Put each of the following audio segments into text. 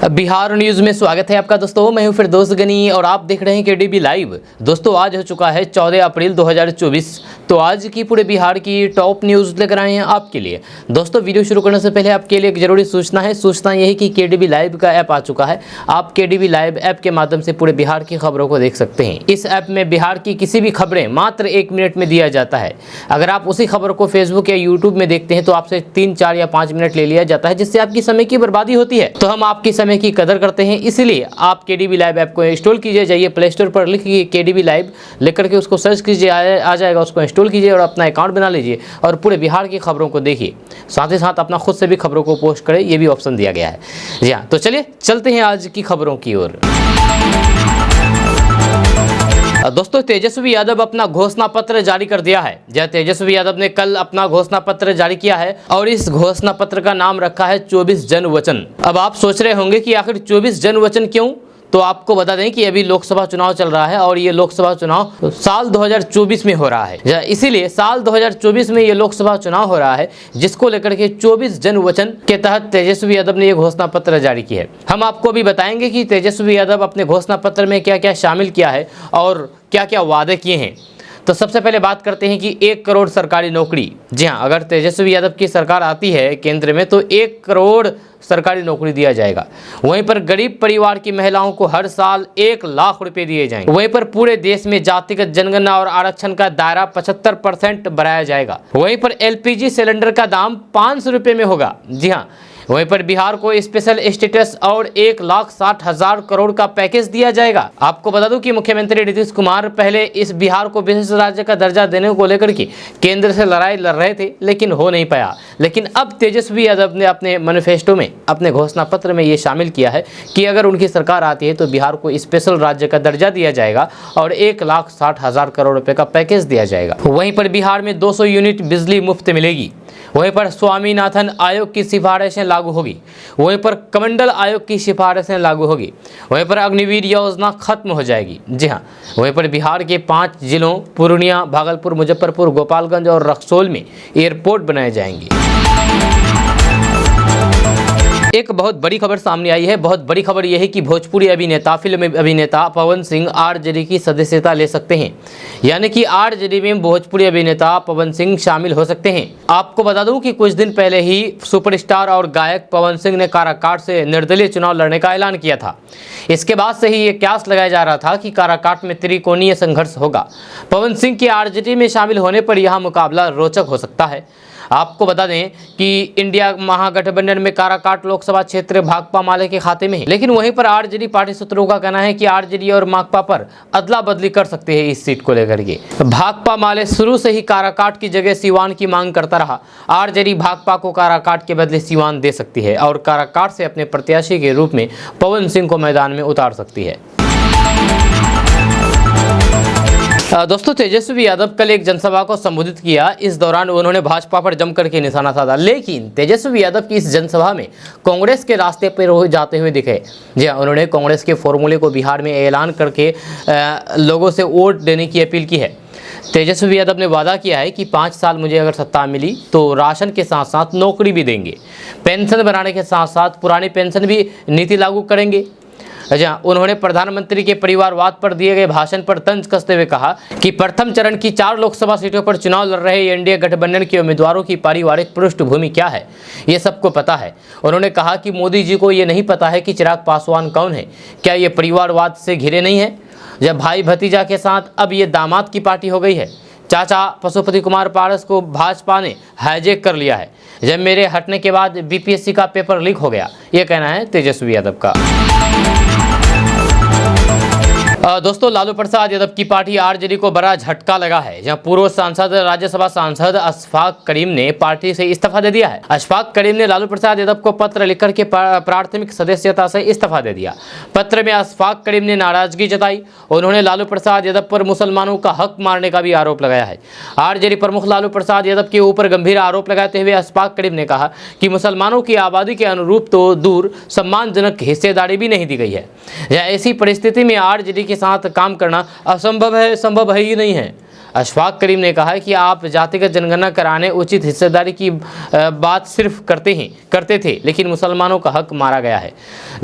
Bihar news में स्वागत है आपका दोस्तों। मैं हूं फिरदौस गनी और आप देख रहे हैं केडीबी लाइव। दोस्तों आज हो चुका है 14 अप्रैल 2024। तो आज की पूरे बिहार की टॉप न्यूज लेकर आए हैं आपके लिए। दोस्तों वीडियो शुरू करने से पहले आपके लिए एक जरूरी सूचना है। सूचना यही कि केडीबी लाइव का ऐप आ चुका है। आप केडीबी लाइव ऐप के माध्यम से पूरे बिहार की खबरों को देख सकते हैं। इस ऐप में बिहार की किसी भी खबरें मात्र 1 मिनट में दिया जाता है। अगर आप उसी खबर को फेसबुक या यूट्यूब में देखते हैं तो आपसे 3, 4 या 5 मिनट ले लिया जाता है, जिससे आपकी समय की बर्बादी होती है। तो हम आपकी समय की कदर करते हैं, इसलिए आप केडीबी लाइव ऐप को इंस्टॉल कीजिए। जाइए प्ले स्टोर पर लिखिए केडीबी लाइव, लिख करके उसको सर्च कीजिए, आ जाएगा। उसको इंस्टॉल कीजिए और अपना अकाउंट बना लीजिए और पूरे बिहार की खबरों को देखिए। साथ ही साथ अपना खुद से भी खबरों को पोस्ट करें, ये भी ऑप्शन दिया गया है। जी हाँ, तो चलिए चलते हैं आज की खबरों की ओर। दोस्तों तेजस्वी यादव अपना घोषणा पत्र जारी कर दिया है। जय तेजस्वी यादव ने कल अपना घोषणा पत्र जारी किया है और इस घोषणा पत्र का नाम रखा है 24 जन वचन। अब आप सोच रहे होंगे कि आखिर 24 जन वचन क्यों? तो आपको बता दें कि अभी लोकसभा चुनाव चल रहा है और ये लोकसभा चुनाव साल 2024 में हो रहा है। इसीलिए साल 2024 में ये लोकसभा चुनाव हो रहा है, जिसको लेकर के 24 जन वचन के तहत तेजस्वी यादव ने ये घोषणा पत्र जारी की है। हम आपको भी बताएंगे कि तेजस्वी यादव अपने घोषणा पत्र में क्या क्या शामिल किया है और क्या क्या वादे किए हैं। तो सबसे पहले बात करते हैं कि 1 करोड़ सरकारी नौकरी। जी हाँ, अगर तेजस्वी यादव की सरकार आती है केंद्र में तो 1 करोड़ सरकारी नौकरी दिया जाएगा। वहीं पर गरीब परिवार की महिलाओं को हर साल 1 लाख रुपए दिए जाएंगे। वहीं पर पूरे देश में जातिगत जनगणना और आरक्षण का दायरा 75% बढ़ाया जाएगा। वहीं पर एलपीजी सिलेंडर का दाम 500 रुपए में होगा। जी हाँ, वहीं पर बिहार को स्पेशल स्टेटस और 1,60,000 करोड़ का पैकेज दिया जाएगा। आपको बता दूं कि मुख्यमंत्री नीतीश कुमार पहले इस बिहार को विशेष राज्य का दर्जा देने को लेकर के केंद्र से लड़ाई लड़ रहे थे, लेकिन हो नहीं पाया। लेकिन अब तेजस्वी यादव ने अपने मैनिफेस्टो में, अपने घोषणा पत्र में ये शामिल किया है कि अगर उनकी सरकार आती है तो बिहार को स्पेशल राज्य का दर्जा दिया जाएगा और 1,60,000 करोड़ रुपए का पैकेज दिया जाएगा। वहीं पर बिहार में 200 यूनिट बिजली मुफ्त मिलेगी। वहीं पर स्वामीनाथन आयोग की सिफारिशें लागू होगी। वहीं पर कमंडल आयोग की सिफारिशें लागू होगी। वहीं पर अग्निवीर योजना खत्म हो जाएगी। जी हाँ, वहीं पर बिहार के 5 जिलों पूर्णिया, भागलपुर, मुजफ्फरपुर, गोपालगंज और रक्सौल में एयरपोर्ट बनाए जाएंगे। एक बहुत बड़ी खबर सामने आई है। बहुत बड़ी खबर यह है कि भोजपुरी अभिनेता, फिल्म अभिनेता पवन सिंह आरजेडी की सदस्यता ले सकते हैं। यानी कि आरजेडी में भोजपुरी अभिनेता पवन सिंह शामिल हो सकते हैं। आपको बता दूं कि कुछ दिन पहले ही सुपरस्टार और गायक पवन सिंह ने काराकाट से निर्दलीय चुनाव लड़ने का ऐलान किया था। इसके बाद से ही ये क्यास लगाया जा रहा था कि काराकाट में त्रिकोणीय संघर्ष होगा। पवन सिंह के आरजेडी में शामिल होने पर यह मुकाबला रोचक हो सकता है। आपको बता दें कि इंडिया महागठबंधन में काराकाट लोकसभा क्षेत्र भाकपा माले के खाते में है, लेकिन वहीं पर आरजेडी पार्टी सूत्रों का कहना है कि आरजेडी और माकपा पर अदला बदली कर सकते हैं इस सीट को लेकर के। भाकपा माले शुरू से ही काराकाट की जगह सीवान की मांग करता रहा। आरजेडी भाकपा को काराकाट के बदले सीवान दे सकती है और काराकाट से अपने प्रत्याशी के रूप में पवन सिंह को मैदान में उतार सकती है। दोस्तों तेजस्वी यादव कल एक जनसभा को संबोधित किया। इस दौरान उन्होंने भाजपा पर जमकर के निशाना साधा, लेकिन तेजस्वी यादव की इस जनसभा में कांग्रेस के रास्ते पर जाते हुए दिखे। जी हाँ, उन्होंने कांग्रेस के फॉर्मूले को बिहार में ऐलान करके लोगों से वोट देने की अपील की है। तेजस्वी यादव ने वादा किया है कि 5 साल मुझे अगर सत्ता मिली तो राशन के साथ साथ नौकरी भी देंगे, पेंशन बनाने के साथ साथ पुरानी पेंशन भी नीति लागू करेंगे। अच्छा, उन्होंने प्रधानमंत्री के परिवारवाद पर दिए गए भाषण पर तंज कसते हुए कहा कि प्रथम चरण की 4 लोकसभा सीटों पर चुनाव लड़ रहे एनडीए गठबंधन के उम्मीदवारों की पारिवारिक पृष्ठभूमि क्या है, ये सबको पता है। उन्होंने कहा कि मोदी जी को ये नहीं पता है कि चिराग पासवान कौन है। क्या ये परिवारवाद से घिरे नहीं है? जब भाई भतीजा के साथ अब ये दामाद की पार्टी हो गई है। चाचा पशुपति कुमार पारस को भाजपा ने हाईजैक कर लिया है। जब मेरे हटने के बाद बीपीएससी का पेपर लीक हो गया, ये कहना है तेजस्वी यादव का। दोस्तों लालू प्रसाद यादव की पार्टी आरजेडी को बड़ा झटका लगा है, जहां पूर्व सांसद, राज्यसभा सांसद अशफाक करीम ने पार्टी से इस्तीफा दे दिया है। अशफाक करीम ने लालू प्रसाद यादव को पत्र लिखकर के प्राथमिक सदस्यता से इस्तीफा दे दिया। पत्र में अशफाक करीम ने नाराजगी जताई। उन्होंने लालू प्रसाद यादव पर मुसलमानों का हक मारने का भी आरोप लगाया है। आरजेडी प्रमुख लालू प्रसाद यादव के ऊपर गंभीर आरोप लगाते हुए अशफाक करीम ने कहा कि मुसलमानों की आबादी के अनुरूप तो दूर, सम्मानजनक हिस्सेदारी भी नहीं दी गई है। ऐसी परिस्थिति में आरजेडी के साथ काम करना असंभव है, संभव है ही नहीं है। अशफाक करीम ने कहा है कि आप जातिगत जनगणना कराने उचित हिस्सेदारी की बात सिर्फ करते थे, लेकिन मुसलमानों का हक मारा गया है।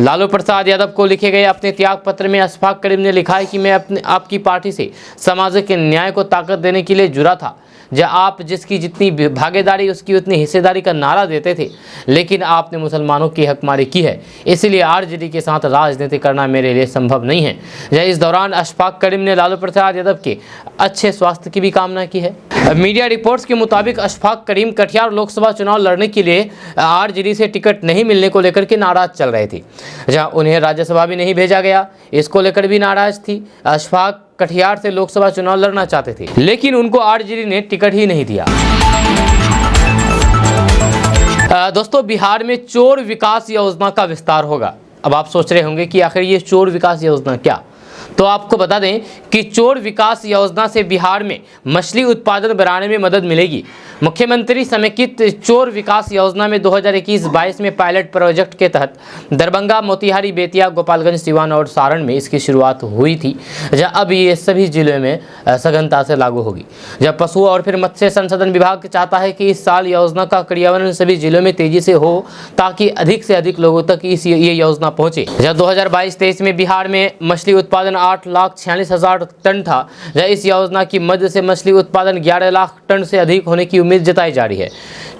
लालू प्रसाद यादव को लिखे गए अपने त्याग पत्र में अशफाक करीम ने लिखा है कि मैं आपकी पार्टी से सामाजिक न्याय को ताकत देने के लिए जुड़ा था। जब आप जिसकी जितनी भागीदारी उसकी उतनी हिस्सेदारी का नारा देते थे, लेकिन आपने मुसलमानों की हकमारी की है, इसलिए आरजेडी के साथ राजनीति करना मेरे लिए संभव नहीं है। इस दौरान अशफाक करीम ने लालू प्रसाद यादव के अच्छे स्वास्थ्य की भी कामना की है। मीडिया रिपोर्ट्स के मुताबिक अशफाक करीम कटिहार लोकसभा चुनाव लड़ने के लिए आरजेडी से टिकट नहीं मिलने को लेकर के नाराज चल रहे थे। जहां उन्हें राज्यसभा भी नहीं भेजा गया, इसको लेकर भी नाराज थी। अशफाक कटिहार से लोकसभा चुनाव लड़ना चाहते थे, लेकिन उनको आरजेडी ने टिकट ही नहीं दिया। दोस्तों, बिहार में चोर विकास योजना का विस्तार होगा। अब आप सोच रहे होंगे कि आखिर ये चोर विकास योजना क्या? तो आपको बता दें कि चोर विकास योजना से बिहार में मछली उत्पादन बढ़ाने में मदद मिलेगी। मुख्यमंत्री समेकित चोर विकास योजना में 2021-22 में पायलट प्रोजेक्ट के तहत दरभंगा, मोतिहारी, बेतिया, गोपालगंज, सिवान और सारण में इसकी शुरुआत हुई थी। जब अब ये सभी जिलों में सघनता से लागू होगी। जब पशु और फिर मत्स्य संसाधन विभाग चाहता है कि इस साल योजना का क्रियान्वयन सभी जिलों में तेजी से हो, ताकि अधिक से अधिक लोगों तक ये योजना पहुंचे। जब 2022-23 में बिहार में मछली उत्पादन 8,46,000 टन था। इस योजना की मदद से मछली उत्पादन 11 लाख टन से अधिक होने की उम्मीद जताई जा रही है।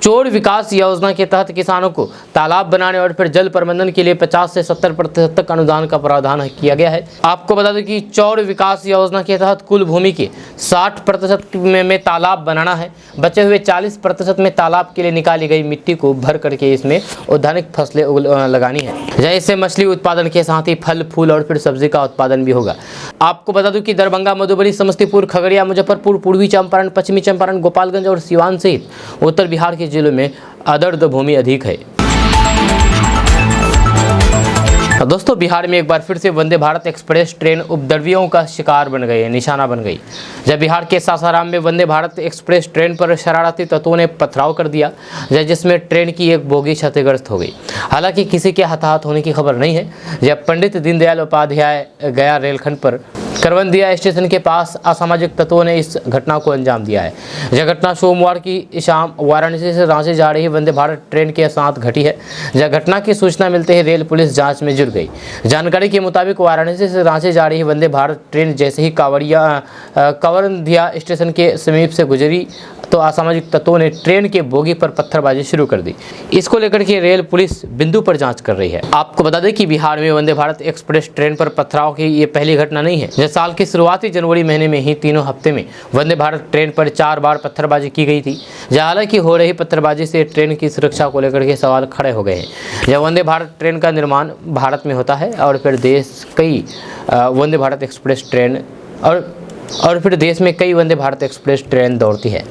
चोर विकास योजना के तहत किसानों को तालाब बनाने और फिर जल प्रबंधन के लिए 50 से 70% तक अनुदान का प्रावधान किया गया है। आपको बता दें कि चोर विकास योजना के तहत कुल भूमि के 60% में तालाब बनाना है। बचे हुए 40% में तालाब के लिए निकाली गई मिट्टी को भर करके इसमें औद्यानिक फसलें लगानी है। इससे मछली उत्पादन के साथ ही फल, फूल और फिर सब्जी का उत्पादन भी होगा। आपको बता दूं कि दरभंगा, मधुबनी, समस्तीपुर, खगड़िया, मुजफ्फरपुर, पूर्वी चंपारण, पश्चिमी चंपारण, गोपालगंज और सिवान सहित उत्तर बिहार के जिलों में आर्द्र भूमि अधिक है। दोस्तों, बिहार में एक बार फिर से वंदे भारत एक्सप्रेस ट्रेन उपद्रवियों का शिकार बन गई, निशाना बन गई। जब बिहार के सासाराम में वंदे भारत एक्सप्रेस ट्रेन पर शरारती तत्वों ने पथराव कर दिया, जिसमें ट्रेन की एक बोगी क्षतिग्रस्त हो गई। हालांकि किसी के हताहत होने की खबर नहीं है। जब पंडित दीनदयाल उपाध्याय गया रेलखंड पर करवंदिया स्टेशन के पास असामाजिक तत्वों ने इस घटना को अंजाम दिया है। यह घटना सोमवार की शाम वाराणसी से रांची जा रही वंदे भारत ट्रेन के साथ घटी है। यह घटना की सूचना मिलते ही रेल पुलिस जांच में जुट गई। जानकारी के मुताबिक वाराणसी से रांची जा रही वंदे भारत ट्रेन जैसे ही करवंदिया स्टेशन के समीप से गुजरी तो असामाजिक तत्वों ने ट्रेन के बोगी पर पत्थरबाजी शुरू कर दी। इसको लेकर के रेल पुलिस बिंदु पर जांच कर रही है। आपको बता दें कि बिहार में वंदे भारत एक्सप्रेस ट्रेन पर पथराव की ये पहली घटना नहीं है। इस साल की शुरुआती जनवरी महीने में ही तीनों हफ्ते में वंदे भारत ट्रेन पर 4 बार पत्थरबाजी की गई थी। हालांकि हो रही पत्थरबाजी से ट्रेन की सुरक्षा को लेकर के सवाल खड़े हो गए हैं। यह वंदे भारत ट्रेन का निर्माण भारत में होता है और फिर देश कई वंदे भारत एक्सप्रेस ट्रेन और फिर देश में कई वंदे भारत एक्सप्रेस ट्रेन दौड़ती है।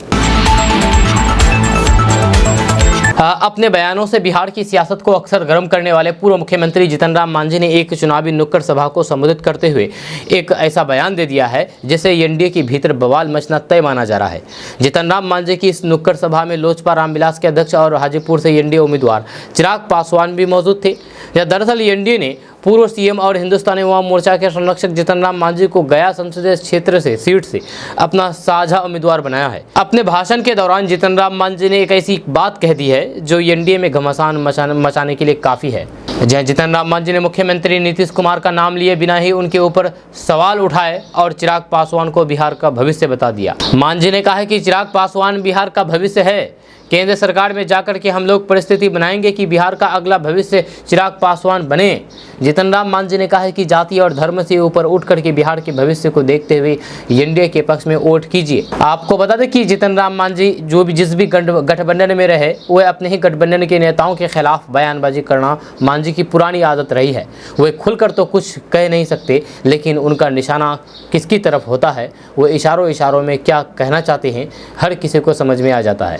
अपने बयानों से बिहार की सियासत को अक्सर गर्म करने वाले पूर्व मुख्यमंत्री जीतन राम मांझी ने एक चुनावी नुक्कड़ सभा को संबोधित करते हुए एक ऐसा बयान दे दिया है जिससे एनडीए के भीतर बवाल मचना तय माना जा रहा है। जीतन राम मांझी की इस नुक्कड़ सभा में लोजपा रामविलास के अध्यक्ष और हाजीपुर से एनडीए उम्मीदवार चिराग पासवान भी मौजूद थे। दरअसल एनडीए ने पूर्व सीएम और हिंदुस्तानी अवाम मोर्चा के संरक्षक जीतन राम मांझी को गया संसदीय क्षेत्र से सीट से अपना साझा उम्मीदवार बनाया है। अपने भाषण के दौरान जीतन राम मांझी ने एक ऐसी बात कह दी है जो एनडीए में घमासान मचाने के लिए काफी है। जहां जीतन राम मांझी ने मुख्यमंत्री नीतीश कुमार का नाम लिए बिना ही उनके ऊपर सवाल उठाए और चिराग पासवान को बिहार का भविष्य बता दिया। मांझी ने कहा कि चिराग पासवान बिहार का भविष्य है। केंद्र सरकार में जाकर के हम लोग परिस्थिति बनाएंगे कि बिहार का अगला भविष्य चिराग पासवान बने। जीतन राम मांझी ने कहा है कि जाति और धर्म से ऊपर उठ करके बिहार के भविष्य को देखते हुए एनडीए के पक्ष में वोट कीजिए। आपको बता दें कि जीतन राम मांझी जिस भी गठबंधन में रहे वह अपने ही गठबंधन के नेताओं के खिलाफ बयानबाजी करना मांझी की पुरानी आदत रही है। वे खुलकर तो कुछ कह नहीं सकते, लेकिन उनका निशाना किसकी तरफ होता है, वो इशारों में क्या कहना चाहते हैं हर किसी को समझ में आ जाता है।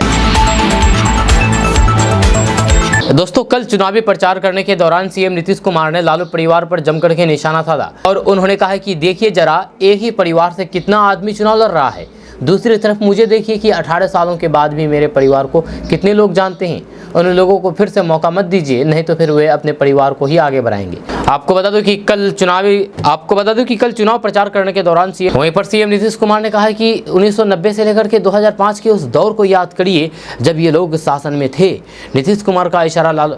दोस्तों, कल चुनावी प्रचार करने के दौरान सीएम नीतीश कुमार ने लालू परिवार पर जमकर के निशाना साधा और उन्होंने कहा कि देखिए जरा एक ही परिवार से कितना आदमी चुनाव लड़ रहा है। दूसरी तरफ मुझे देखिए कि 18 सालों के बाद भी मेरे परिवार को कितने लोग जानते हैं। उन लोगों को फिर से मौका मत दीजिए, नहीं तो फिर वे अपने परिवार को ही आगे बढ़ाएंगे। आपको बता दूं कि कल चुनाव प्रचार करने के दौरान सीएम नीतीश कुमार ने कहा है कि 1990 से लेकर के 2005 के उस दौर को याद करिए जब ये लोग शासन में थे। नीतीश कुमार का इशारा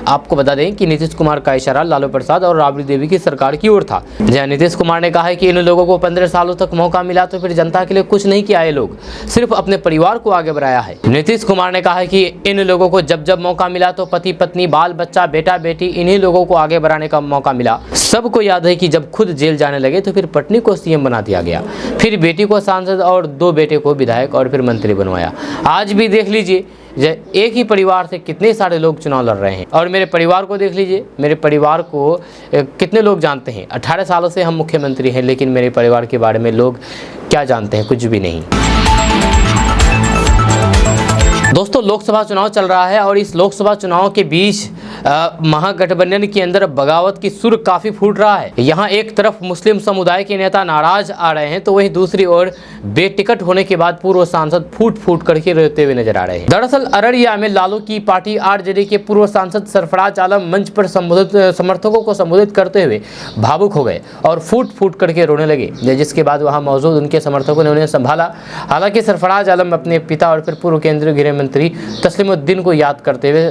आपको बता दें कि नीतीश कुमार का इशारा लालू प्रसाद और राबड़ी देवी की सरकार की ओर था। जहां नीतीश कुमार ने कहा है कि इन लोगों को 15 सालों तक मौका मिला तो फिर जनता के लिए कुछ नहीं किया। ये लोग सिर्फ अपने परिवार को आगे बढ़ाया है। नीतीश कुमार ने कहा है कि इन लोगों को जब जब मौका मिला तो पति पत्नी बाल बच्चा बेटा बेटी इन्हीं लोगों को आगे बढ़ाने का मौका मिला। सबको याद है कि जब खुद जेल जाने लगे तो फिर पत्नी को सीएम बना दिया गया, फिर बेटी को सांसद और 2 बेटे को विधायक और फिर मंत्री बनवाया। आज भी देख लीजिए एक ही परिवार से कितने सारे लोग चुनाव लड़ रहे हैं। और मेरे परिवार को देख लीजिए, मेरे परिवार को कितने लोग जानते हैं। 18 सालों से हम मुख्यमंत्री हैं, लेकिन मेरे परिवार के बारे में लोग क्या जानते हैं? कुछ भी नहीं। दोस्तों, लोकसभा चुनाव चल रहा है और इस लोकसभा चुनाव के बीच महागठबंधन के अंदर बगावत की सुर काफी फूट रहा है। यहाँ एक तरफ मुस्लिम समुदाय के नेता नाराज आ रहे हैं तो वहीं दूसरी ओर बेटिकट होने के बाद पूर्व सांसद फूट फूट करके रोते हुए नजर आ रहे हैं। दरअसल अररिया में लालू की पार्टी आरजेडी के पूर्व सांसद सरफराज आलम मंच पर समर्थकों को संबोधित करते हुए भावुक हो गए और फूट फूट करके रोने लगे, जिसके बाद वहां मौजूद उनके समर्थकों ने उन्हें संभाला। हालांकि सरफराज आलम अपने पिता और फिर पूर्व केंद्रीय गृह मंत्री तस्लीमुद्दीन को याद करते हुए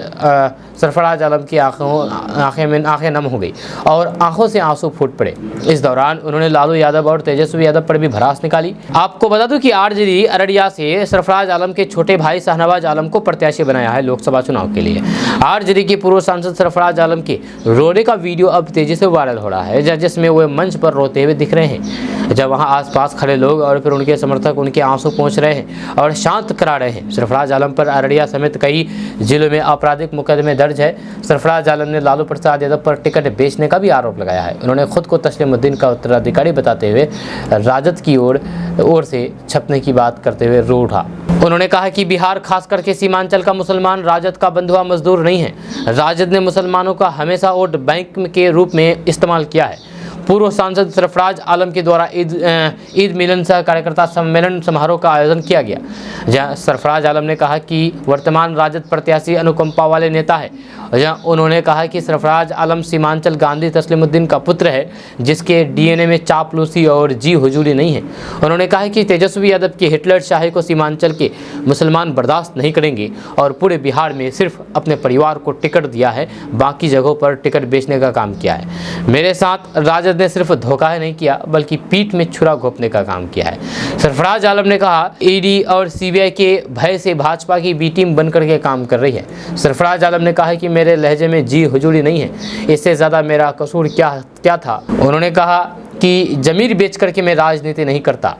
सरफराज आलम की आंखें नम हो गई और आंखों से आंसू फूट पड़े। इस दौरान उन्होंने लालू यादव और तेजस्वी यादव पर भी भड़ास निकाली। आपको बता दूं कि आरजेडी अररिया से सरफराज आलम के छोटे भाई शाहनवाज आलम को प्रत्याशी बनाया है लोकसभा चुनाव के लिए। आरजेडी के पूर्व सांसद सरफराज आलम के रोने का वीडियो अब तेजी से वायरल हो रहा है, जिसमें वे मंच पर रोते हुए दिख रहे हैं, जब वहां आसपास खड़े लोग और फिर उनके समर्थक उनके आंसू पहुंच रहे हैं और शांत करा रहे हैं। सरफराज आलम पर अररिया समेत कई जिलों में आपराधिक मुकदमे दर्ज है। सरफराज आलम ने लालू प्रसाद यादव पर टिकट बेचने का भी आरोप लगाया है। उन्होंने खुद को तस्लीमुद्दीन का उत्तराधिकारी बताते हुए राजद की ओर से छपने की बात करते हुए रो उठा। उन्होंने कहा कि बिहार खास करके सीमांचल का मुसलमान राजद का बंधुआ मजदूर नहीं है। राजद ने मुसलमानों का हमेशा वोट बैंक के रूप में इस्तेमाल किया है। पूर्व सांसद सरफराज आलम के द्वारा ईद मिलन सह कार्यकर्ता सम्मेलन समारोह का आयोजन किया गया, जहां सरफराज आलम ने कहा कि वर्तमान राजद प्रत्याशी अनुकंपा वाले नेता है। जहां उन्होंने कहा कि सरफराज आलम सीमांचल गांधी तस्लीमुद्दीन का पुत्र है, जिसके डीएनए में चापलूसी और जी हुजूरी नहीं है। उन्होंने कहा कि तेजस्वी यादव के हिटलर शाही को सीमांचल के मुसलमान बर्दाश्त नहीं करेंगे और पूरे बिहार में सिर्फ अपने परिवार को टिकट दिया है, बाकी जगहों पर टिकट बेचने का काम किया है। मेरे साथ राजद ने सिर्फ धोखा ही नहीं किया बल्कि पीठ में छुरा घोंपने का काम किया है। सरफराज आलम ने कहा ईडी और सीबीआई के भय से भाजपा की बी टीम बनकर के काम कर रही है। सरफराज आलम ने कहा कि मेरे लहजे में जी हुजूरी नहीं है, इससे ज़्यादा मेरा कसूर क्या था। उन्होंने कहा कि जमीर बेच करके मैं राजनीति नहीं करता।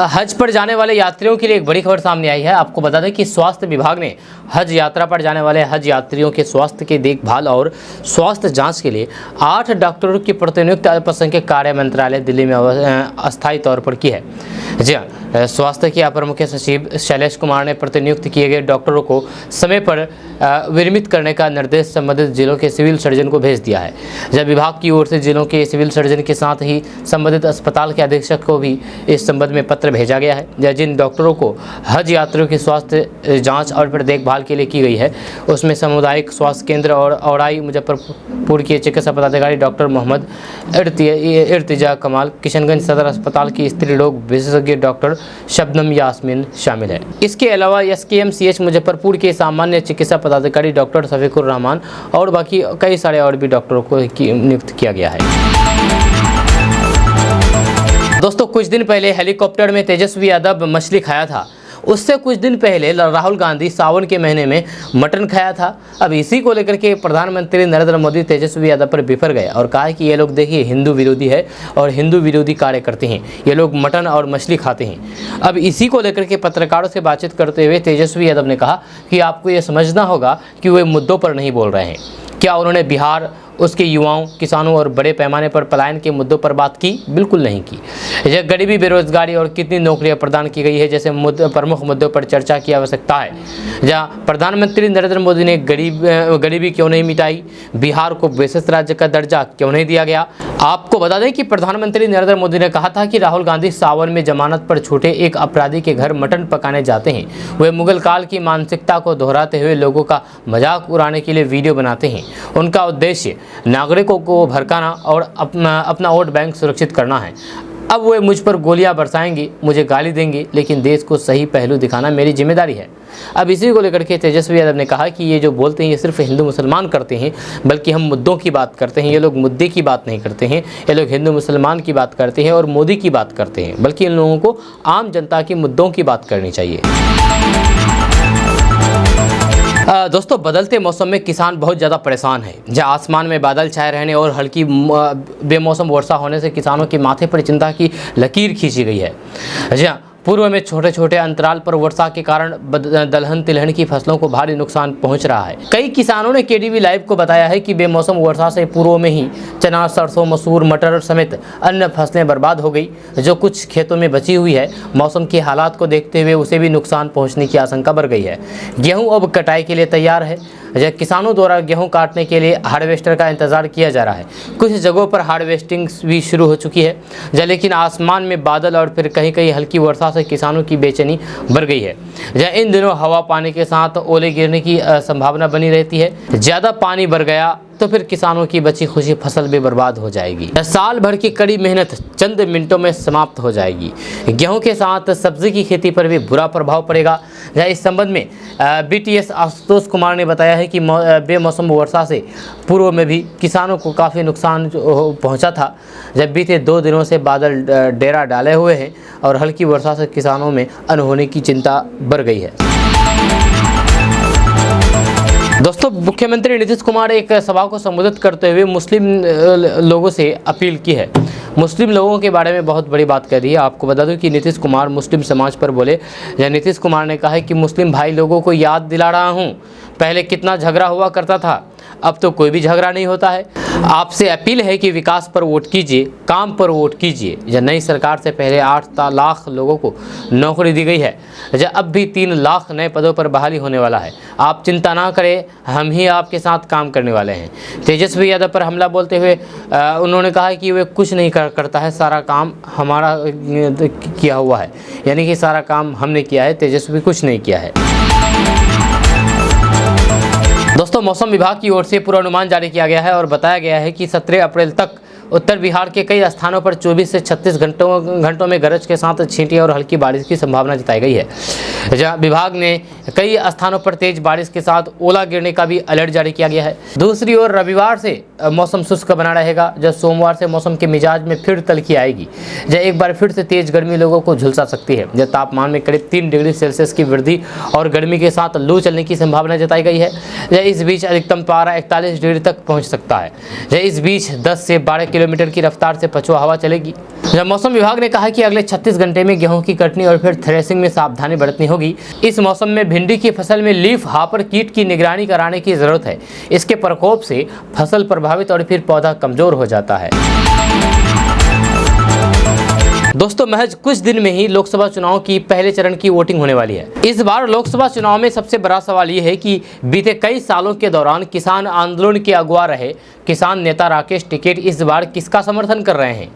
हज पर जाने वाले यात्रियों के लिए एक बड़ी खबर सामने आई है। आपको बता दें कि स्वास्थ्य विभाग ने हज यात्रा पर जाने वाले हज यात्रियों के स्वास्थ्य की देखभाल और स्वास्थ्य जांच के लिए 8 डॉक्टरों की प्रतिनियुक्ति अल्पसंख्यक कार्य मंत्रालय दिल्ली में अस्थायी तौर पर की है। जी हाँ, स्वास्थ्य के अपर मुख्य सचिव शैलेश कुमार ने प्रतिनियुक्त किए गए डॉक्टरों को समय पर विरमित करने का निर्देश संबंधित जिलों के सिविल सर्जन को भेज दिया है। जब विभाग की ओर से जिलों के सिविल सर्जन के साथ ही संबंधित अस्पताल के अधीक्षक को भी इस संबंध में पत्र भेजा गया है। जिन डॉक्टरों को हज यात्रियों की स्वास्थ्य जांच और फिर देखभाल के लिए की गई है, उसमें सामुदायिक स्वास्थ्य केंद्र और औड़ाई मुजफ्फरपुर के चिकित्सा पदाधिकारी डॉक्टर मोहम्मद इर्तिजा कमाल, किशनगंज सदर अस्पताल की स्त्री रोग विशेषज्ञ डॉक्टर शबनम यास्मीन शामिल है। इसके अलावा SKMCH मुजफ्फरपुर के सामान्य चिकित्सा पदाधिकारी डॉक्टर शफीकुर रहमान और बाकी कई सारे और भी डॉक्टरों को नियुक्त किया गया है। दोस्तों, कुछ दिन पहले हेलीकॉप्टर में तेजस्वी यादव मछली खाया था। उससे कुछ दिन पहले राहुल गांधी सावन के महीने में मटन खाया था। अब इसी को लेकर के प्रधानमंत्री नरेंद्र मोदी तेजस्वी यादव पर बिफर गए और कहा कि ये लोग देखिए हिंदू विरोधी है और हिंदू विरोधी कार्य करते हैं, ये लोग मटन और मछली खाते हैं। अब इसी को लेकर के पत्रकारों से बातचीत करते हुए तेजस्वी यादव ने कहा कि आपको ये समझना होगा कि वे मुद्दों पर नहीं बोल रहे हैं। क्या उन्होंने बिहार, उसके युवाओं, किसानों और बड़े पैमाने पर पलायन के मुद्दों पर बात की? बिल्कुल नहीं की। यह गरीबी, बेरोजगारी और कितनी नौकरियां प्रदान की गई है जैसे प्रमुख मुद्दों पर चर्चा की आवश्यकता है। जहाँ प्रधानमंत्री नरेंद्र मोदी ने गरीबी क्यों नहीं मिटाई, बिहार को विशेष राज्य का दर्जा क्यों नहीं दिया गया। आपको बता दें कि प्रधानमंत्री नरेंद्र मोदी ने कहा था कि राहुल गांधी सावन में जमानत पर छूटे एक अपराधी के घर मटन पकाने जाते हैं। वे मुगल काल की मानसिकता को दोहराते हुए लोगों का मजाक उड़ाने के लिए वीडियो बनाते हैं। उनका उद्देश्य नागरिकों को भड़काना और अपना वोट बैंक सुरक्षित करना है। अब वे मुझ पर गोलियां बरसाएंगे, मुझे गाली देंगे, लेकिन देश को सही पहलू दिखाना मेरी जिम्मेदारी है। अब इसी को लेकर के तेजस्वी यादव ने कहा कि ये जो बोलते हैं ये सिर्फ हिंदू मुसलमान करते हैं, बल्कि हम मुद्दों की बात करते हैं। ये लोग मुद्दे की बात नहीं करते हैं, ये लोग हिंदू मुसलमान की बात करते हैं और मोदी की बात करते हैं, बल्कि इन लोगों को आम जनता की मुद्दों की बात करनी चाहिए। दोस्तों, बदलते मौसम में किसान बहुत ज़्यादा परेशान है। जहां आसमान में बादल छाए रहने और हल्की बेमौसम वर्षा होने से किसानों के माथे पर चिंता की लकीर खींची गई है। जहाँ पूर्व में छोटे छोटे अंतराल पर वर्षा के कारण दलहन तिलहन की फसलों को भारी नुकसान पहुंच रहा है। कई किसानों ने केडीवी लाइव को बताया है कि बेमौसम वर्षा से पूर्व में ही चना, सरसों, मसूर, मटर समेत अन्य फसलें बर्बाद हो गई। जो कुछ खेतों में बची हुई है, मौसम के हालात को देखते हुए उसे भी नुकसान पहुँचने की आशंका बढ़ गई है। गेहूँ अब कटाई के लिए तैयार है। किसानों द्वारा गेहूं काटने के लिए हार्वेस्टर का इंतजार किया जा रहा है। कुछ जगहों पर हार्वेस्टिंग भी शुरू हो चुकी है। लेकिन आसमान में बादल और फिर कहीं कहीं हल्की वर्षा से किसानों की बेचैनी बढ़ गई है। इन दिनों हवा पानी के साथ ओले गिरने की संभावना बनी रहती है। ज़्यादा पानी बढ़ गया तो फिर किसानों की बची खुशी फसल भी बर्बाद हो जाएगी। साल भर की कड़ी मेहनत चंद मिनटों में समाप्त हो जाएगी। गेहूं के साथ सब्जी की खेती पर भी बुरा प्रभाव पड़ेगा। इस संबंध में BTS आशुतोष कुमार ने बताया है कि बेमौसम वर्षा से पूर्व में भी किसानों को काफ़ी नुकसान पहुंचा था। जब बीते 2 दिनों से बादल डेरा डाले हुए हैं और हल्की वर्षा से किसानों में अनहोनी की चिंता बढ़ गई है। दोस्तों, मुख्यमंत्री नीतीश कुमार एक सभा को संबोधित करते हुए मुस्लिम लोगों से अपील की है। मुस्लिम लोगों के बारे में बहुत बड़ी बात कर रही है। आपको बता दूं कि नीतीश कुमार मुस्लिम समाज पर बोले। नीतीश कुमार ने कहा है कि मुस्लिम भाई लोगों को याद दिला रहा हूं, पहले कितना झगड़ा हुआ करता था, अब तो कोई भी झगड़ा नहीं होता है। आपसे अपील है कि विकास पर वोट कीजिए, काम पर वोट कीजिए। नई सरकार से पहले 8 लाख लोगों को नौकरी दी गई है। अब भी 3 लाख नए पदों पर बहाली होने वाला है। आप चिंता ना करें, हम ही आपके साथ काम करने वाले हैं। तेजस्वी यादव पर हमला बोलते हुए उन्होंने कहा कि वे कुछ नहीं करता है, सारा काम हमारा किया हुआ है, यानी कि सारा काम हमने किया है, तेजस्वी कुछ नहीं किया है। दोस्तों, मौसम विभाग की ओर से पूर्वानुमान जारी किया गया है और बताया गया है कि 17 अप्रैल तक उत्तर बिहार के कई स्थानों पर 24 से 36 घंटों में गरज के साथ छींटियां और हल्की बारिश की संभावना जताई गई है। जहां विभाग ने कई स्थानों पर तेज बारिश के साथ ओला गिरने का भी अलर्ट जारी किया गया है। दूसरी ओर रविवार से मौसम शुष्क बना रहेगा। जब सोमवार से मौसम के मिजाज में फिर तल्खी आएगी। एक बार फिर से तेज गर्मी लोगों को झुलसा सकती है। तापमान में करीब 3 डिग्री सेल्सियस की वृद्धि और गर्मी के साथ लू चलने की संभावना जताई गई है। इस बीच अधिकतम पारा 41 डिग्री तक पहुँच सकता है। इस बीच 10 से 12 किलोमीटर की रफ्तार से पछुआ हवा चलेगी। मौसम विभाग ने कहा कि अगले 36 घंटे में गेहूं की कटनी और फिर थ्रेसिंग में सावधानी बरतनी होगी। इस मौसम में भिंडी की फसल में लीफ हॉपर कीट की निगरानी कराने की जरूरत है। इसके प्रकोप से फसल प्रभावित और फिर पौधा कमजोर हो जाता है। दोस्तों, महज कुछ दिन में ही लोकसभा चुनाव की पहले चरण की वोटिंग होने वाली है। इस बार लोकसभा चुनाव में सबसे बड़ा सवाल ये है कि बीते कई सालों के दौरान किसान आंदोलन के अगुवा रहे किसान नेता राकेश टिकैत इस बार किसका समर्थन कर रहे हैं।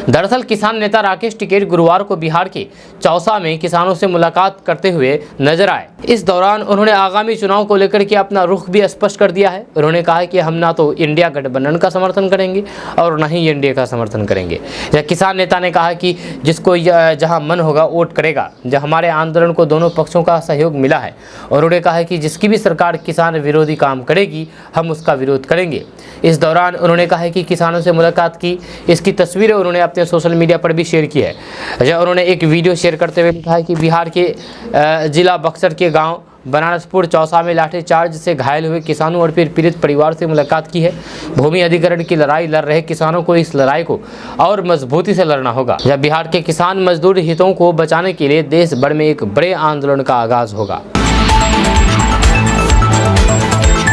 दरअसल किसान नेता राकेश टिकैत गुरुवार को बिहार के चौसा में किसानों से मुलाकात करते हुए नजर आए। इस दौरान उन्होंने आगामी चुनाव को लेकर के अपना रुख भी स्पष्ट कर दिया है। उन्होंने कहा कि हम ना तो इंडिया गठबंधन का समर्थन करेंगे और न ही एनडीए का समर्थन करेंगे। किसान नेता ने कहा कि जिसको जहां मन होगा वोट करेगा। हमारे आंदोलन को दोनों पक्षों का सहयोग मिला है। उन्होंने कहा कि जिसकी भी सरकार किसान विरोधी काम करेगी हम उसका विरोध करेंगे। इस दौरान उन्होंने कहा कि किसानों से मुलाकात की, इसकी तस्वीरें उन्होंने अपने सोशल मीडिया पर भी शेयर की है। उन्होंने एक वीडियो शेयर करते हुए कहा कि बिहार के जिला बक्सर के गांव बनारसपुर चौसा में लाठीचार्ज से घायल हुए किसानों और फिर पीड़ित परिवार से मुलाकात की है। भूमि अधिग्रहण की लड़ाई लड़ रहे किसानों को इस लड़ाई को और मजबूती से लड़ना होगा। बिहार के किसान मजदूर हितों को बचाने के लिए देश भर में एक बड़े आंदोलन का आगाज होगा।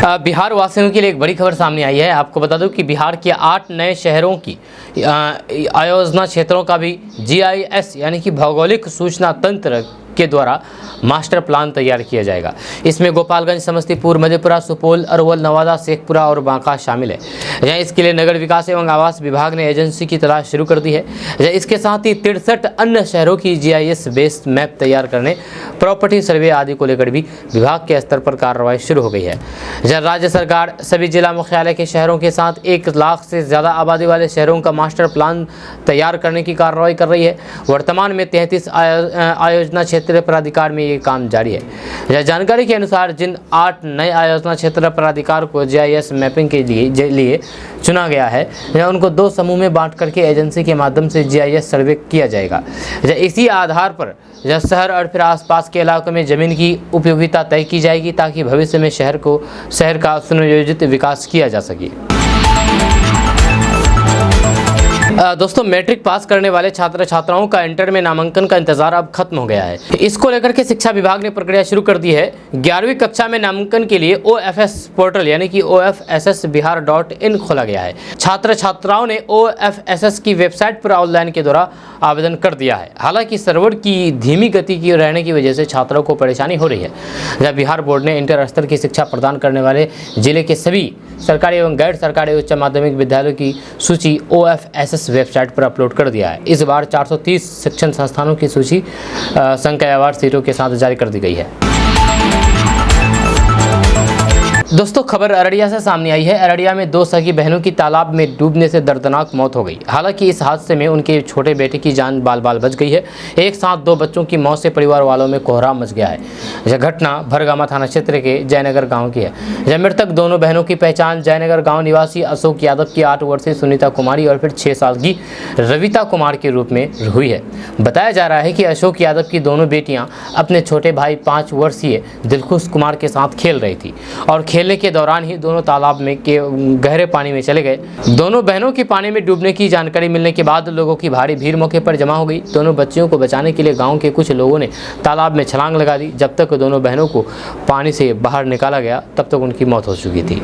बिहार वासियों के लिए एक बड़ी खबर सामने आई है। आपको बता दूं कि बिहार के 8 नए शहरों की आयोजना क्षेत्रों का भी GIS यानी कि भौगोलिक सूचना तंत्र के द्वारा मास्टर प्लान तैयार किया जाएगा। इसमें गोपालगंज, समस्तीपुर, मधेपुरा, सुपौल, अरवल, नवादा, शेखपुरा और बांका शामिल है। यहाँ इसके लिए नगर विकास एवं आवास विभाग ने एजेंसी की तलाश शुरू कर दी है। इसके साथ ही 63 अन्य शहरों की GIS बेस्ड मैप तैयार करने, प्रॉपर्टी सर्वे आदि को लेकर भी विभाग के स्तर पर कार्रवाई शुरू हो गई है। राज्य सरकार सभी जिला मुख्यालय के शहरों के साथ 1 लाख से ज़्यादा आबादी वाले शहरों का मास्टर प्लान तैयार करने की कार्रवाई कर रही है। वर्तमान में 33 आयोजना क्षेत्र प्राधिकार में ये काम जारी है। जानकारी के अनुसार जिन 8 नए आयोजना क्षेत्र प्राधिकार को GIS मैपिंग के लिए चुना गया है, उनको 2 समूह में बांट करके एजेंसी के माध्यम से GIS सर्वे किया जाएगा। इसी आधार पर शहर और फिर आसपास के इलाकों में जमीन की उपयोगिता तय की जाएगी, ताकि भविष्य में शहर का सुनियोजित विकास किया जा सके। दोस्तों, मैट्रिक पास करने वाले छात्र छात्राओं का इंटर में नामांकन का इंतजार अब खत्म हो गया है। इसको लेकर के शिक्षा विभाग ने प्रक्रिया शुरू कर दी है। 11वीं कक्षा में नामांकन के लिए OFS पोर्टल यानी कि OFSSBihar.in खोला गया है। छात्र छात्राओं ने OFSS की वेबसाइट पर ऑनलाइन के द्वारा आवेदन कर दिया है। हालांकि सर्वर की धीमी गति की रहने की वजह से छात्रों को परेशानी हो रही है। जब बिहार बोर्ड ने इंटर स्तर की शिक्षा प्रदान करने वाले जिले के सभी सरकारी एवं गैर सरकारी उच्च माध्यमिक विद्यालयों की सूची OFSS वेबसाइट पर अपलोड कर दिया है। इस बार 430 शिक्षण संस्थानों की सूची संख्यावार सीटों के साथ जारी कर दी गई है। दोस्तों, खबर अररिया से सामने आई है। अररिया में 2 सगी बहनों की तालाब में डूबने से दर्दनाक मौत हो गई। हालांकि इस हादसे में उनके छोटे बेटे की जान बाल बाल बच गई है। एक साथ 2 बच्चों की मौत से परिवार वालों में कोहराम मच गया है। यह घटना भरगामा थाना क्षेत्र के जयनगर गांव की है। यह मृतक दोनों बहनों की पहचान जयनगर गाँव निवासी अशोक यादव की 8 वर्षीय सुनीता कुमारी और फिर 6 साल की रविता कुमार के रूप में हुई है। बताया जा रहा है कि अशोक यादव की दोनों बेटियाँ अपने छोटे भाई 5 वर्षीय दिलखुश कुमार के साथ खेल रही थी और खेलने के दौरान ही दोनों तालाब में के गहरे पानी में चले गए। दोनों बहनों की पानी में डूबने की जानकारी मिलने के बाद लोगों की भारी भीड़ मौके पर जमा हो गई। दोनों बच्चियों को बचाने के लिए गांव के कुछ लोगों ने तालाब में छलांग लगा दी। जब तक दोनों बहनों को पानी से बाहर निकाला गया, तब तक उनकी मौत हो चुकी थी।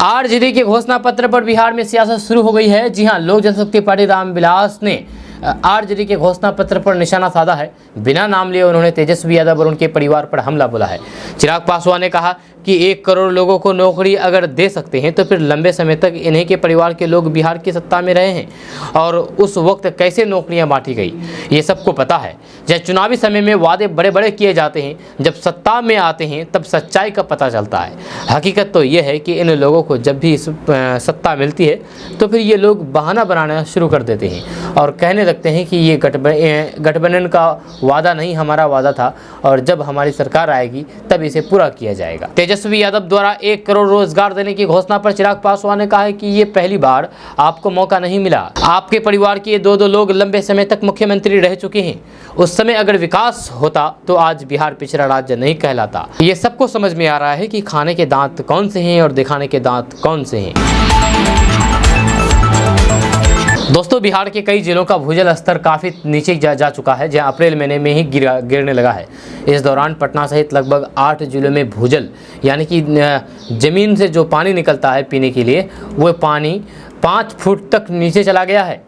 RJD के घोषणा पत्र पर बिहार में सियासत शुरू हो गई है। जी हां, लोक जनशक्ति पार्टी रामविलास ने RJD के घोषणा पत्र पर निशाना साधा है। बिना नाम लिए उन्होंने तेजस्वी यादव और उनके परिवार पर हमला बोला है। चिराग पासवान ने कहा कि 1 करोड़ लोगों को नौकरी अगर दे सकते हैं तो फिर लंबे समय तक इन्हीं के परिवार के लोग बिहार की सत्ता में रहे हैं और उस वक्त कैसे नौकरियां बांटी गई ये सबको पता है। जब चुनावी समय में वादे बड़े बड़े किए जाते हैं, जब सत्ता में आते हैं तब सच्चाई का पता चलता है। हकीकत तो ये है कि इन लोगों को जब भी सत्ता मिलती है तो फिर ये लोग बहाना बनाना शुरू कर देते हैं और कहने लगते हैं कि ये गठबंधन का वादा नहीं, हमारा वादा था और जब हमारी सरकार आएगी तब इसे पूरा किया जाएगा। तेजस्वी यादव द्वारा 1 करोड़ रोजगार देने की घोषणा पर चिराग पासवान ने कहा है कि ये पहली बार आपको मौका नहीं मिला। आपके परिवार के 2 लोग लंबे समय तक मुख्यमंत्री रह चुके हैं। उस समय अगर विकास होता तो आज बिहार पिछड़ा राज्य नहीं कहलाता। ये सबको समझ में आ रहा है कि खाने के दांत कौन से हैं और दिखाने के दांत कौन से हैं। दोस्तों, बिहार के कई जिलों का भूजल स्तर काफ़ी नीचे जा चुका है, जहां अप्रैल महीने में ही गिरने लगा है। इस दौरान पटना सहित लगभग 8 जिलों में भूजल यानी कि ज़मीन से जो पानी निकलता है पीने के लिए, वो पानी 5 फुट तक नीचे चला गया है।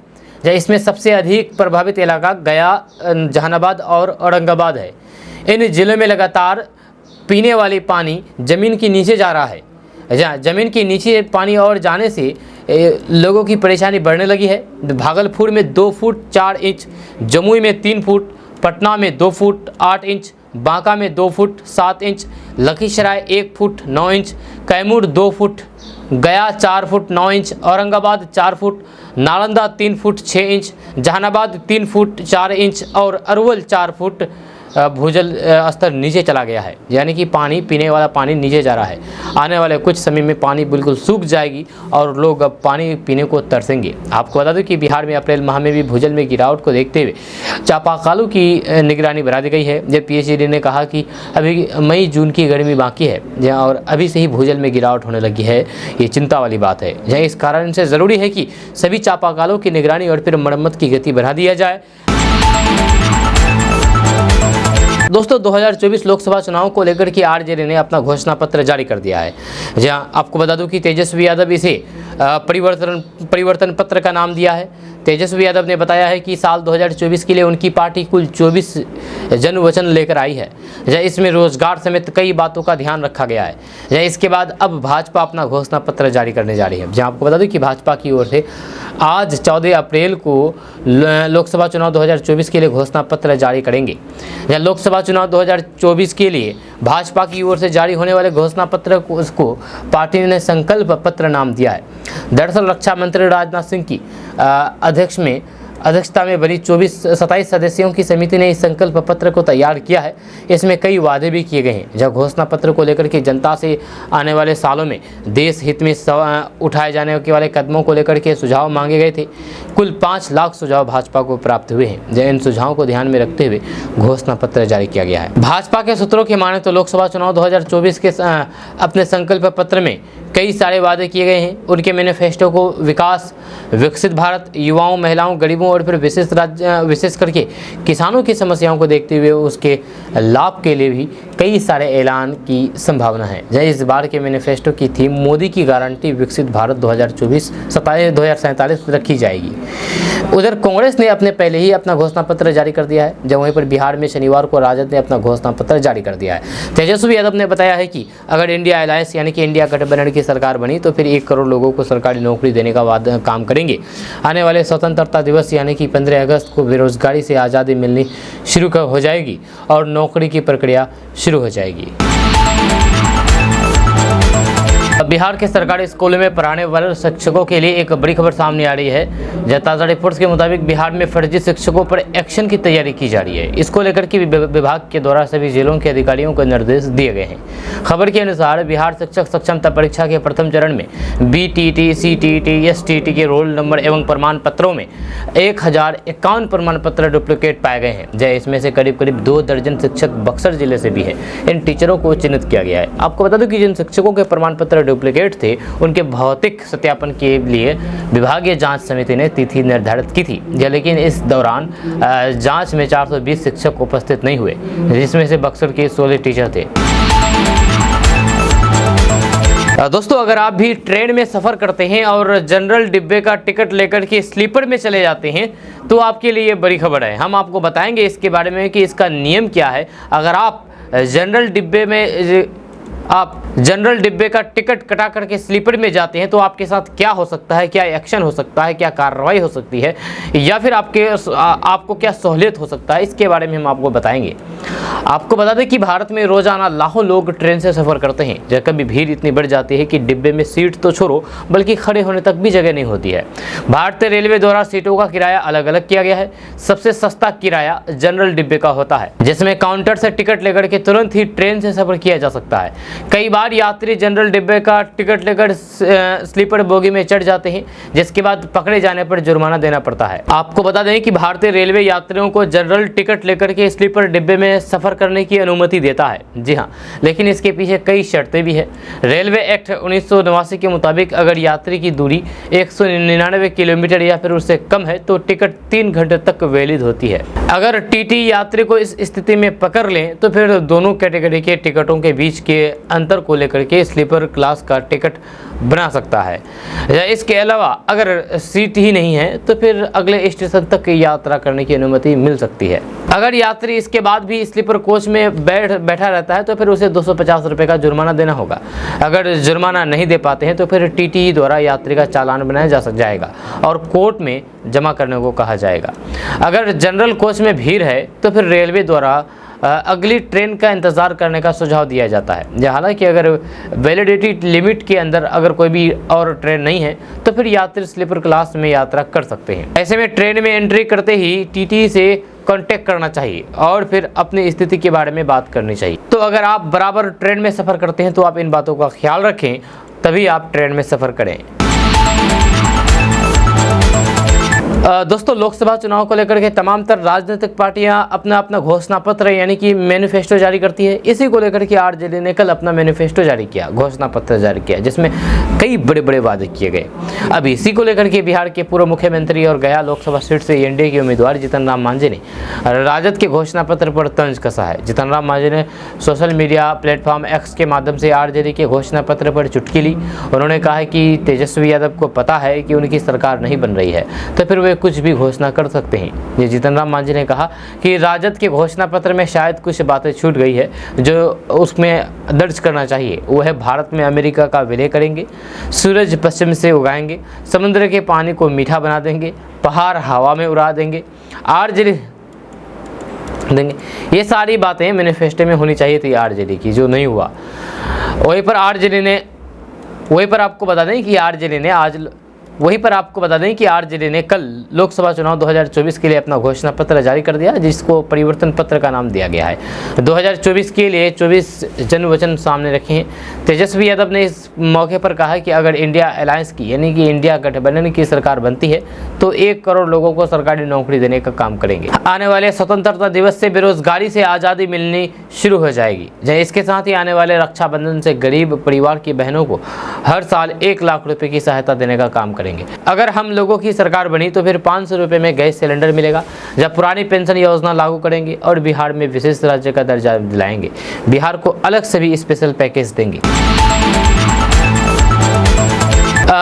इसमें सबसे अधिक प्रभावित इलाका गया, जहानाबाद और औरंगाबाद है। इन जिलों में लगातार पीने वाली पानी ज़मीन के नीचे जा रहा है। ज़मीन के नीचे पानी और जाने से लोगों की परेशानी बढ़ने लगी है। भागलपुर में 2 फुट 4 इंच, जमुई में 3 फुट, पटना में 2 फुट 8 इंच, बांका में 2 foot 7 inch, Lakhisarai 1 foot 9 inch, Kaimur 2 foot, Gaya 4 foot 9 inch, Aurangabad 4 foot, Nalanda 3 foot 6 inch, Jehanabad 3 foot 4 inch और अरवल 4 फुट भूजल स्तर नीचे चला गया है। यानी कि पानी, पीने वाला पानी नीचे जा रहा है। आने वाले कुछ समय में पानी बिल्कुल सूख जाएगी और लोग अब पानी पीने को तरसेंगे। आपको बता दूं कि बिहार में अप्रैल माह में भी भूजल में गिरावट को देखते हुए चापाकलों की निगरानी बढ़ा दी गई है। जब PHED ने कहा कि अभी मई जून की गर्मी बाकी है और अभी से ही भूजल में गिरावट होने लगी है, ये चिंता वाली बात है। इस कारण से ज़रूरी है कि सभी चापाकलों की निगरानी और फिर मरम्मत की गति बढ़ा दिया जाए। दोस्तों 2024 लोकसभा चुनाव को लेकर के आरजेडी ने अपना घोषणा पत्र जारी कर दिया है। जहां आपको बता दूं कि तेजस्वी यादव इसे परिवर्तन पत्र का नाम दिया है। तेजस्वी यादव ने बताया है कि साल 2024 के लिए उनकी पार्टी कुल 24 जन वचन लेकर आई है। इसमें रोजगार समेत कई बातों का ध्यान रखा गया है। इसके बाद अब भाजपा अपना घोषणा पत्र जारी करने जा रही है। जहां आपको बता दूं कि भाजपा की ओर से आज 14 अप्रैल को लोकसभा चुनाव 2024 के लिए घोषणा पत्र जारी करेंगे। लोकसभा चुनाव 2024 के लिए भाजपा की ओर से जारी होने वाले घोषणा पत्र को उसको पार्टी ने संकल्प पत्र नाम दिया है। दरअसल रक्षा मंत्री राजनाथ सिंह की अध्यक्षता में बनी 27 सदस्यों की समिति ने इस संकल्प पत्र को तैयार किया है। इसमें कई वादे भी किए गए हैं। जब घोषणा पत्र को लेकर के जनता से आने वाले सालों में देश हित में उठाए जाने वाले कदमों को लेकर के सुझाव मांगे गए थे। कुल 5 लाख सुझाव भाजपा को प्राप्त हुए हैं। इन सुझावों को ध्यान में रखते हुए घोषणा पत्र जारी किया गया है। भाजपा के सूत्रों की माने तो लोकसभा चुनाव 2024 के अपने संकल्प पत्र में कई सारे वादे किए गए हैं। उनके मैनिफेस्टो को विकास, विकसित भारत, युवाओं, महिलाओं, गरीबों और फिर विशेष करके किसानों की समस्याओं को देखते हुए उसके लाभ के लिए भी कई सारे ऐलान की संभावना है। इस बार के मैनिफेस्टो की थीम मोदी की गारंटी विकसित भारत 2047 रखी जाएगी। उधर कांग्रेस ने अपने पहले ही अपना घोषणा पत्र जारी कर दिया है। जब वहीं पर बिहार में शनिवार को राजद ने अपना घोषणा पत्र जारी कर दिया है। तेजस्वी यादव ने बताया है कि अगर इंडिया अलायंस यानी कि इंडिया गठबंधन की सरकार बनी तो फिर 1 करोड़ लोगों को सरकारी नौकरी देने का काम करेंगे। आने वाले स्वतंत्रता दिवस यानी कि 15 अगस्त को बेरोजगारी से आज़ादी मिलनी शुरू हो जाएगी और नौकरी की प्रक्रिया शुरू हो जाएगी। बिहार के सरकारी स्कूलों में पढ़ाने वाले शिक्षकों के लिए एक बड़ी खबर सामने आ रही है। ताज़ा रिपोर्ट्स के मुताबिक बिहार में फर्जी शिक्षकों पर एक्शन की तैयारी की जा रही है। इसको लेकर के विभाग के द्वारा सभी जिलों के अधिकारियों को निर्देश दिए गए हैं। खबर के अनुसार बिहार शिक्षक सक्षमता परीक्षा के प्रथम चरण में BTT, CTT, STT के रोल नंबर एवं प्रमाण पत्रों में 1051 प्रमाण पत्र डुप्लीकेट पाए गए हैं। इसमें से करीब 2 दर्जन शिक्षक बक्सर जिले से भी है। इन टीचरों को चिन्हित किया गया है। आपको बता दूं कि जिन शिक्षकों के प्रमाण पत्र डुप्लीकेट थे उनके भौतिक सत्यापन के लिए विभागीय जांच समिति ने तिथि निर्धारित की थी। लेकिन इस दौरान जांच में 420 शिक्षक उपस्थित नहीं हुए, जिसमें से बक्सर के 16 टीचर थे। दोस्तों अगर आप भी ट्रेन में सफ़र करते हैं और जनरल डिब्बे का टिकट लेकर के स्लीपर में चले जाते हैं तो आपके लिए ये बड़ी खबर है। हम आपको बताएंगे इसके बारे में कि इसका नियम क्या है। अगर आप जनरल डिब्बे का टिकट कटा करके स्लीपर में जाते हैं तो आपके साथ क्या हो सकता है, क्या एक्शन हो सकता है, क्या कार्रवाई हो सकती है या फिर आपको क्या सहूलियत हो सकता है, इसके बारे में हम आपको बताएंगे। आपको बता दें कि भारत में रोजाना लाखों लोग ट्रेन से सफ़र करते हैं। जब कभी भीड़ इतनी बढ़ जाती है कि डिब्बे में सीट तो छोड़ो बल्कि खड़े होने तक भी जगह नहीं होती है। भारतीय रेलवे द्वारा सीटों का किराया अलग अलग किया गया है। सबसे सस्ता किराया जनरल डिब्बे का होता है, जिसमें काउंटर से टिकट लेकर के तुरंत ही ट्रेन से सफ़र किया जा सकता है। कई बार यात्री जनरल डिब्बे का टिकट लेकर स्लीपर बोगी में चढ़ जाते हैं, जिसके बाद पकड़े जाने पर जुर्माना देना पड़ता है। आपको बता दें कि भारतीय रेलवे यात्रियों को जनरल टिकट लेकर के स्लीपर डिब्बे में सफ़र करने की अनुमति देता है। जी हाँ, लेकिन इसके पीछे कई शर्तें भी है। रेलवे एक्ट 1989 के मुताबिक अगर यात्री की दूरी 199 किलोमीटर या फिर उससे कम है तो टिकट 3 घंटे तक वैलिड होती है। अगर टीटी यात्री को इस स्थिति में पकड़ लें तो फिर दोनों कैटेगरी के टिकटों के बीच के अंतर को लेकर के स्लीपर क्लास का टिकट बना सकता है। इसके अलावा अगर सीट ही नहीं है तो फिर अगले स्टेशन तक यात्रा करने की अनुमति मिल सकती है। अगर यात्री इसके बाद भी स्लीपर कोच में बैठा रहता है तो फिर उसे 250 रुपये का जुर्माना देना होगा। अगर जुर्माना नहीं दे पाते हैं तो फिर टीटी द्वारा यात्री का चालान बनाया जाएगा और कोर्ट में जमा करने को कहा जाएगा। अगर जनरल कोच में भीड़ है तो फिर रेलवे द्वारा अगली ट्रेन का इंतज़ार करने का सुझाव दिया जाता है। हालांकि अगर वैलिडिटी लिमिट के अंदर अगर कोई भी और ट्रेन नहीं है तो फिर यात्री स्लीपर क्लास में यात्रा कर सकते हैं। ऐसे में ट्रेन में एंट्री करते ही टीटी से कांटेक्ट करना चाहिए और फिर अपनी स्थिति के बारे में बात करनी चाहिए। तो अगर आप बराबर ट्रेन में सफ़र करते हैं तो आप इन बातों का ख्याल रखें, तभी आप ट्रेन में सफ़र करें। दोस्तों, लोकसभा चुनाव को लेकर के तमाम तर राजनीतिक पार्टियां अपना अपना घोषणा पत्र यानी कि मैनिफेस्टो जारी करती है। इसी को लेकर के आरजेडी ने कल अपना मैनिफेस्टो जारी किया, घोषणा पत्र जारी किया, जिसमें कई बड़े बड़े वादे किए गए। अब इसी को लेकर के बिहार के पूर्व मुख्यमंत्री और गया लोकसभा सीट से एनडीए के उम्मीदवार जीतन राम मांझी ने राजद के घोषणा पत्र पर तंज कसा है। जीतन राम मांझी ने सोशल मीडिया प्लेटफॉर्म एक्स के माध्यम से आरजेडी के घोषणा पत्र पर चुटकी ली। उन्होंने कहा है कि तेजस्वी यादव को पता है कि उनकी सरकार नहीं बन रही है, तो फिर वे कुछ भी घोषणा कर सकते हैं। ये जीतन राम मांझी ने कहा कि राजद के घोषणा पत्र में शायद कुछ बातें छूट गई है जो उसमें दर्ज करना चाहिए। वो है, भारत में अमेरिका का विलय करेंगे, सूरज पश्चिम से उगाएंगे, समुद्र के पानी को मीठा बना देंगे, पहाड़ हवा में उड़ा देंगे, आरजेडी देंगे। ये सारी बातें मैनिफेस्टो में होनी चाहिए थी आरजेडी की, जो नहीं हुआ। वहीं पर आपको बता दें कि आरजेडी ने कल लोकसभा चुनाव 2024 के लिए अपना घोषणा पत्र जारी कर दिया, जिसको परिवर्तन पत्र का नाम दिया गया है। 2024 के लिए 24 जन वचन सामने रखे हैं। तेजस्वी यादव ने इस मौके पर कहा कि अगर इंडिया अलायंस की यानी कि इंडिया गठबंधन की सरकार बनती है तो 1 करोड़ लोगों को सरकारी नौकरी देने का काम करेंगे। आने वाले स्वतंत्रता दिवस से बेरोजगारी से आज़ादी मिलनी शुरू हो जाएगी। इसके साथ ही आने वाले रक्षाबंधन से गरीब परिवार की बहनों को हर साल 1 लाख रुपए की सहायता देने का काम करेंगे। अगर हम लोगों की सरकार बनी तो फिर 500 रुपए में गैस सिलेंडर मिलेगा। जब पुरानी पेंशन योजना लागू करेंगे और बिहार में विशेष राज्य का दर्जा दिलाएंगे, बिहार को अलग से भी स्पेशल पैकेज देंगे।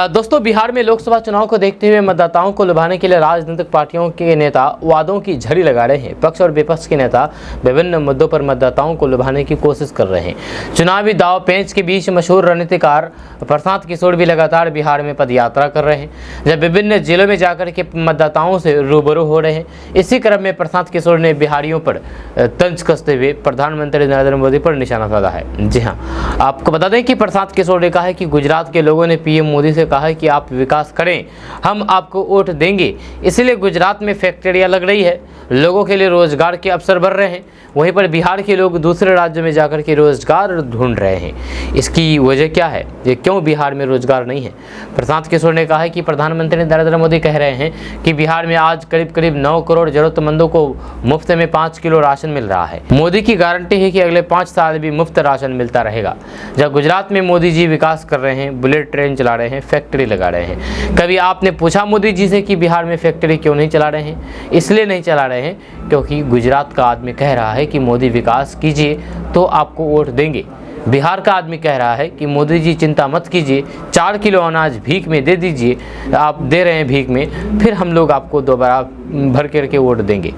दोस्तों, बिहार में लोकसभा चुनाव को देखते हुए मतदाताओं को लुभाने के लिए राजनीतिक पार्टियों के नेता वादों की झड़ी लगा रहे हैं। पक्ष और विपक्ष के नेता विभिन्न मुद्दों पर मतदाताओं को लुभाने की कोशिश कर रहे हैं। चुनावी दाव पेंच के बीच मशहूर रणनीतिकार प्रशांत किशोर भी लगातार बिहार में पदयात्रा कर रहे हैं, जब विभिन्न जिलों में जाकर के मतदाताओं से रूबरू हो रहे हैं। इसी क्रम में प्रशांत किशोर ने बिहारियों पर तंज कसते हुए प्रधानमंत्री नरेंद्र मोदी पर निशाना साधा है। जी हाँ, आपको बता दें कि प्रशांत किशोर ने कहा है कि गुजरात के लोगों ने पीएम मोदी से कहा है कि आप विकास करें, हम आपको वोट देंगे। इसलिए गुजरात में फैक्ट्रियां लग रही है, लोगों के लिए रोजगार के अवसर बढ़ रहे हैं। वहीं पर बिहार के लोग दूसरे राज्यों में जाकर के रोजगार ढूंढ रहे हैं। इसकी वजह क्या है, ये क्यों बिहार में रोजगार नहीं है? प्रशांत किशोर ने कहा है कि प्रधानमंत्री नरेंद्र मोदी कह रहे हैं कि बिहार में आज करीब करीब 9 करोड़ जरूरतमंदों को मुफ्त में 5 किलो राशन मिल रहा है। मोदी की गारंटी है कि अगले 5 साल भी मुफ्त राशन मिलता रहेगा। जब गुजरात में मोदी जी विकास कर रहे हैं, बुलेट ट्रेन चला रहे हैं, फैक्ट्री लगा रहे हैं, कभी आपने पूछा मोदी जी से कि बिहार में फैक्ट्री क्यों नहीं चला रहे हैं? इसलिए नहीं चला रहे हैं क्योंकि गुजरात का आदमी कह रहा है कि मोदी विकास कीजिए तो आपको वोट देंगे। बिहार का आदमी कह रहा है कि मोदी जी चिंता मत कीजिए, 4 किलो अनाज भीख में दे दीजिए, आप दे रहे हैं भीख में, फिर हम लोग आपको दोबारा भर करके वोट देंगे।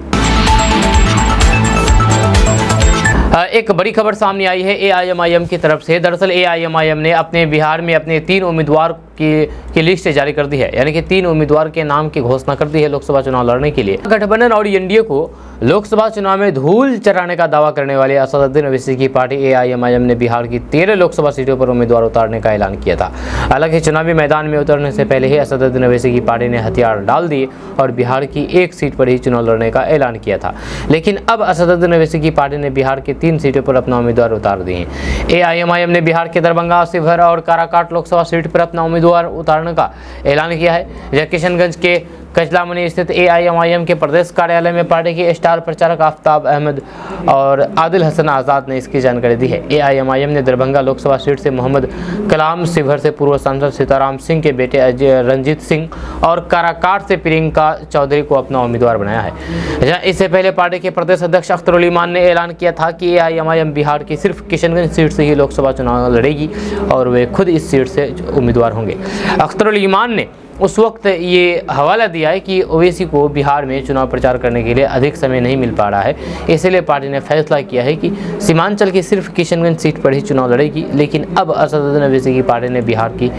एक बड़ी खबर सामने आई है एआईएमआईएम की तरफ से। दरअसल एआईएमआईएम ने अपने बिहार में अपने 3 उम्मीदवार की लिस्ट जारी कर दी है, यानी कि 3 उम्मीदवार के नाम की घोषणा कर दी है लोकसभा चुनाव लड़ने के लिए। गठबंधन और एनडीए को लोकसभा चुनाव में धूल चढ़ाने का दावा करने वाले असदुद्दीन ओवैसी की पार्टी एआईएमआईएम ने बिहार की 13 लोकसभा सीटों पर उम्मीदवार उतारने का ऐलान किया था। हालांकि चुनावी मैदान में उतरने से पहले ही असदुद्दीन ओवैसी की पार्टी ने हथियार डाल दिए और बिहार की 1 सीट पर ही चुनाव लड़ने का ऐलान किया था। लेकिन अब असदुद्दीन ओवैसी की पार्टी ने बिहार के 3 सीटों पर अपना उम्मीदवार उतार दिए हैं। एआईएमआईएम ने बिहार के दरभंगा, शिवहर और काराकाट लोकसभा सीट पर अपना उम्मीदवार उतारने का ऐलान किया है। यह किशनगंज के कचलामनी स्थित एआईएमआईएम के प्रदेश कार्यालय में पार्टी के स्टार प्रचारक आफ्ताब अहमद और आदिल हसन आज़ाद ने इसकी जानकारी दी है। एआईएमआईएम ने दरभंगा लोकसभा सीट से मोहम्मद कलाम, शिवहर से पूर्व सांसद सीताराम सिंह के बेटे अजय रंजीत सिंह और काराकाट से प्रियंका चौधरी को अपना उम्मीदवार बनाया है। इससे पहले पार्टी के प्रदेश अध्यक्ष अख्तर ईमान ने ऐलान किया था कि एआईएमआईएम बिहार की सिर्फ किशनगंज सीट से ही लोकसभा चुनाव लड़ेगी और वे खुद इस सीट से उम्मीदवार होंगे। अख्तर ईमान ने उस वक्त ये हवाला दिया है कि ओवैसी को बिहार में चुनाव प्रचार करने के लिए अधिक समय नहीं मिल पा रहा है, इसलिए पार्टी ने फैसला किया है कि सीमांचल की सिर्फ किशनगंज सीट पर ही चुनाव लड़ेगी। लेकिन अब असदुद्दीन ओवैसी की पार्टी ने बिहार की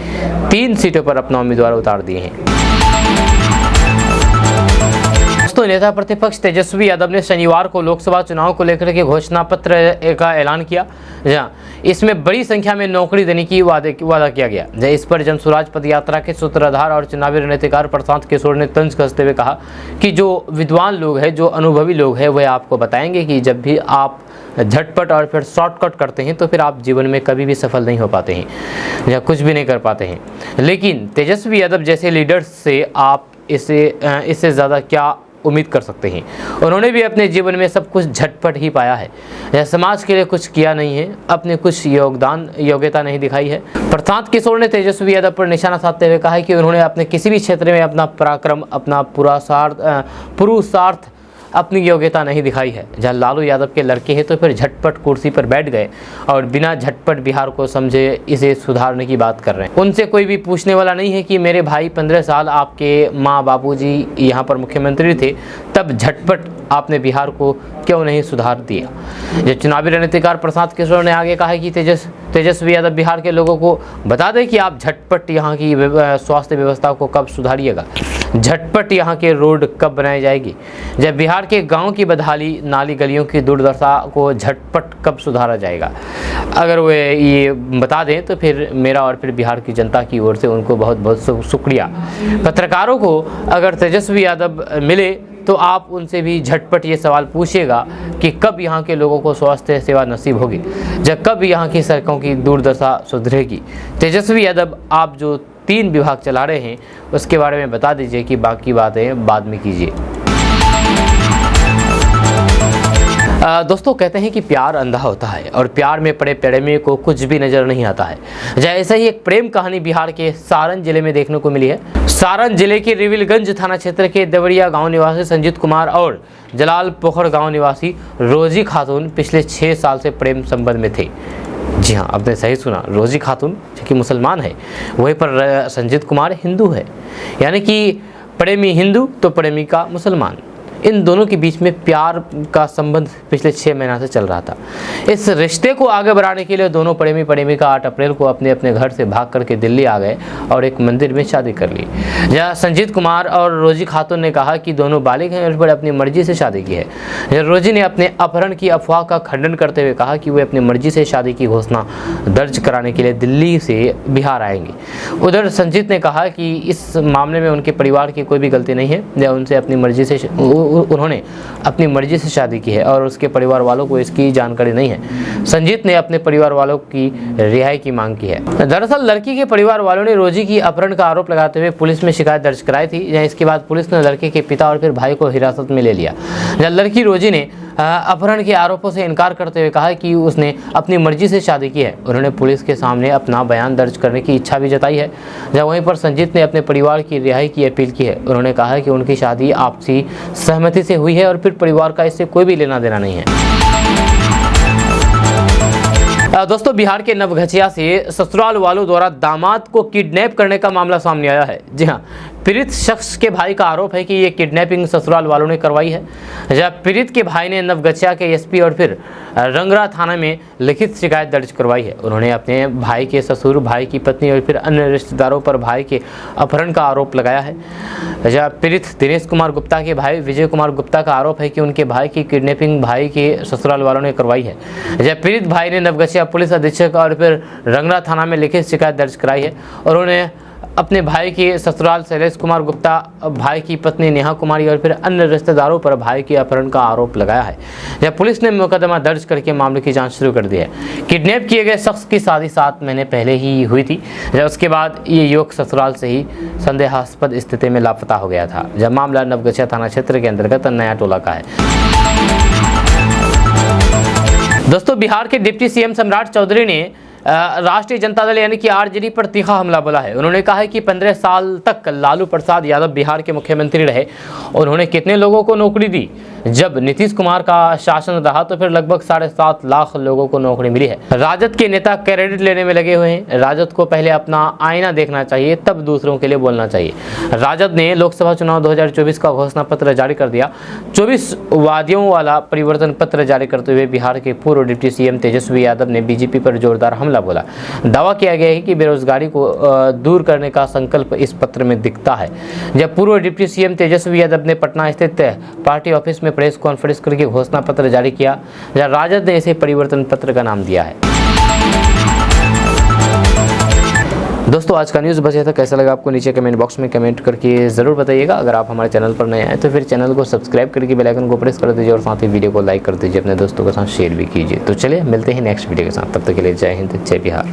3 सीटों पर अपना उम्मीदवार उतार दिए हैं। दोस्तों, नेता प्रतिपक्ष तेजस्वी यादव ने शनिवार को लोकसभा चुनाव को लेकर के घोषणा पत्र का ऐलान किया, जहां इसमें बड़ी संख्या में नौकरी देने की वादा किया गया। इस पर जन स्वराज पदयात्रा के सूत्रधार और चुनावी रणनीतिकार प्रशांत किशोर ने तंज कसते हुए कहा कि जो विद्वान लोग हैं, जो अनुभवी लोग हैं, वह आपको बताएंगे कि जब भी आप झटपट और फिर शॉर्टकट करते हैं तो फिर आप जीवन में कभी भी सफल नहीं हो पाते हैं या कुछ भी नहीं कर पाते हैं। लेकिन तेजस्वी यादव जैसे लीडर्स से आप इससे ज़्यादा क्या उम्मीद कर सकते हैं। उन्होंने भी अपने जीवन में सब कुछ झटपट ही पाया है। यह समाज के लिए कुछ किया नहीं है, अपने कुछ योग्यता नहीं दिखाई है। प्रशांत किशोर ने तेजस्वी यादव पर निशाना साधते हुए कहा है कि उन्होंने अपने किसी भी क्षेत्र में अपना पराक्रम, अपना पुरुषार्थ, अपनी योग्यता नहीं दिखाई है। जहाँ लालू यादव के लड़के हैं तो फिर झटपट कुर्सी पर बैठ गए और बिना झटपट बिहार को समझे इसे सुधारने की बात कर रहे हैं। उनसे कोई भी पूछने वाला नहीं है कि मेरे भाई 15 साल आपके माँ बापूजी यहाँ पर मुख्यमंत्री थे, तब झटपट आपने बिहार को क्यों नहीं सुधार दिया। जब चुनावी रणनीतिकार प्रशांत किशोर ने आगे कहा है कि तेजस्वी यादव बिहार के लोगों को बता दें कि आप झटपट यहाँ की स्वास्थ्य व्यवस्था को कब सुधारिएगा, झटपट यहाँ के रोड कब बनाई जाएगी, जब बिहार के गांव की बदहाली, नाली गलियों की दुर्दशा को झटपट कब सुधारा जाएगा। अगर वे ये बता दें तो फिर मेरा और फिर बिहार की जनता की ओर से उनको बहुत बहुत शुक्रिया। पत्रकारों को अगर तेजस्वी यादव मिले तो आप उनसे भी झटपट ये सवाल पूछिएगा कि कब यहाँ के लोगों को स्वास्थ्य सेवा नसीब होगी, जब कब यहाँ की सड़कों की दुर्दशा सुधरेगी। तेजस्वी यादव, आप जो 3 विभाग चला रहे हैं उसके बारे में बता दीजिए कि बाकी बातें बाद में कीजिए। दोस्तों, कहते हैं कि प्यार अंधा होता है और प्यार में पड़े प्रेमी को कुछ भी नजर नहीं आता है। जैसे ही एक प्रेम कहानी बिहार के सारण जिले में देखने को मिली है। सारण जिले के रिविलगंज थाना क्षेत्र के देवरिया गांव निवासी संजीत कुमार और जलाल पोखर गांव निवासी रोजी खातून पिछले 6 साल से प्रेम संबंध में थे। जी हाँ, आपने सही सुना, रोजी खातून जो कि मुसलमान है, वहीं पर संजीत कुमार हिंदू है। यानी कि प्रेमी हिंदू तो प्रेमिका मुसलमान। इन दोनों के बीच में प्यार का संबंध पिछले 6 महीना से चल रहा था। इस रिश्ते को आगे बढ़ाने के लिए दोनों प्रेमी प्रेमिका 8 अप्रैल को अपने अपने घर से भाग करके दिल्ली आ गए और एक मंदिर में शादी कर ली। जहाँ संजीत कुमार और रोजी खातून ने कहा कि दोनों बालिग हैं और अपनी मर्जी से शादी की है। रोजी ने अपने अपहरण की अफवाह का खंडन करते हुए कहा कि वे अपनी मर्जी से शादी की घोषणा दर्ज कराने के लिए दिल्ली से बिहार आएंगे। उधर संजीत ने कहा कि इस मामले में उनके परिवार की कोई भी गलती नहीं है, या उनसे अपनी मर्जी से उन्होंने अपनी मर्जी से शादी की है और उसके परिवार वालों को इसकी जानकारी नहीं है। संजीत ने अपने परिवार वालों की रिहाई की मांग की है। दरअसल लड़की के परिवार वालों ने रोजी की अपहरण का आरोप लगाते हुए पुलिस में शिकायत दर्ज कराई थी। इसके बाद पुलिस ने लड़के के पिता और फिर भाई को हिरासत में ले लिया। लड़की रोजी ने अपहरण के आरोपों से इनकार करते हुए कहा कि उसने अपनी मर्जी से शादी की है। उन्होंने पुलिस के सामने अपना बयान दर्ज करने की इच्छा भी जताई है। जब वहीं पर संजीत ने अपने परिवार की रिहाई की अपील की है। उन्होंने कहा कि उनकी शादी आपसी सहमति से हुई है और फिर परिवार का इससे कोई भी लेना देना नहीं है। दोस्तों, बिहार के नवगछिया से ससुराल वालों द्वारा दामाद को किडनैप करने का मामला सामने आया है। जी हाँ, पीड़ित शख्स के भाई का आरोप है कि ये किडनैपिंग ससुराल वालों ने करवाई है। जब पीड़ित के भाई ने नवगछिया के एसपी और फिर रंगरा थाना में लिखित शिकायत दर्ज करवाई है। उन्होंने अपने भाई के ससुर, भाई की पत्नी और फिर अन्य रिश्तेदारों पर भाई के अपहरण का आरोप लगाया है। जब पीड़ित दिनेश कुमार गुप्ता के भाई विजय कुमार गुप्ता का आरोप है कि उनके भाई की किडनैपिंग भाई के ससुराल वालों ने करवाई है। जब पीड़ित भाई ने नवगछिया पुलिस अधीक्षक और फिर रंगरा थाना में लिखित शिकायत दर्ज कराई है। उन्होंने अपने भाई के ससुराल शैलेश कुमार गुप्ता, भाई की पत्नी नेहा कुमारी और फिर अन्य रिश्तेदारों पर भाई के अपहरण का आरोप लगाया है। जब पुलिस ने मुकदमा दर्ज करके मामले की जांच शुरू कर दी है। किडनैप किए गए शख्स की शादी 7 महीने पहले ही हुई थी। जब उसके बाद ये युवक ससुराल से ही संदेहास्पद स्थिति में लापता हो गया था। जब मामला नवगछिया थाना क्षेत्र के अंतर्गत नया टोला का है। दोस्तों, बिहार के डिप्टी सीएम सम्राट चौधरी ने राष्ट्रीय जनता दल यानी कि आरजेडी पर तीखा हमला बोला है। उन्होंने कहा है कि 15 साल तक लालू प्रसाद यादव बिहार के मुख्यमंत्री रहे। उन्होंने कितने लोगों को नौकरी दी? जब नीतीश कुमार का शासन रहा तो फिर लगभग 7.5 लाख लोगों को नौकरी मिली है। राजद के नेता क्रेडिट लेने में लगे हुए हैं। राजद को पहले अपना आईना देखना चाहिए, तब दूसरों के लिए बोलना चाहिए। राजद ने लोकसभा चुनाव 2024 का घोषणा पत्र जारी कर दिया। 24 वादियों वाला परिवर्तन पत्र जारी करते हुए बिहार के पूर्व डिप्टी सीएम तेजस्वी यादव ने बीजेपी पर जोरदार हमला बोला। दावा किया गया है कि बेरोजगारी को दूर करने का संकल्प इस पत्र में दिखता है। जब पूर्व डिप्टी सीएम तेजस्वी यादव ने पटना स्थित पार्टी ऑफिस में प्रेस कॉन्फ्रेंस करके घोषणा पत्र जारी किया, जहां राजद ने इसे परिवर्तन पत्र का नाम दिया है। दोस्तों, आज का न्यूज़ बस था। कैसा लगा आपको नीचे कमेंट बॉक्स में कमेंट करके ज़रूर बताइएगा। अगर आप हमारे चैनल पर नए आए तो फिर चैनल को सब्सक्राइब करके बेल आइकन को प्रेस कर दीजिए और साथ ही वीडियो को लाइक कर दीजिए, अपने दोस्तों के साथ शेयर भी कीजिए। तो चलिए मिलते हैं नेक्स्ट वीडियो के साथ, तब तक के लिए जय हिंद, जय बिहार।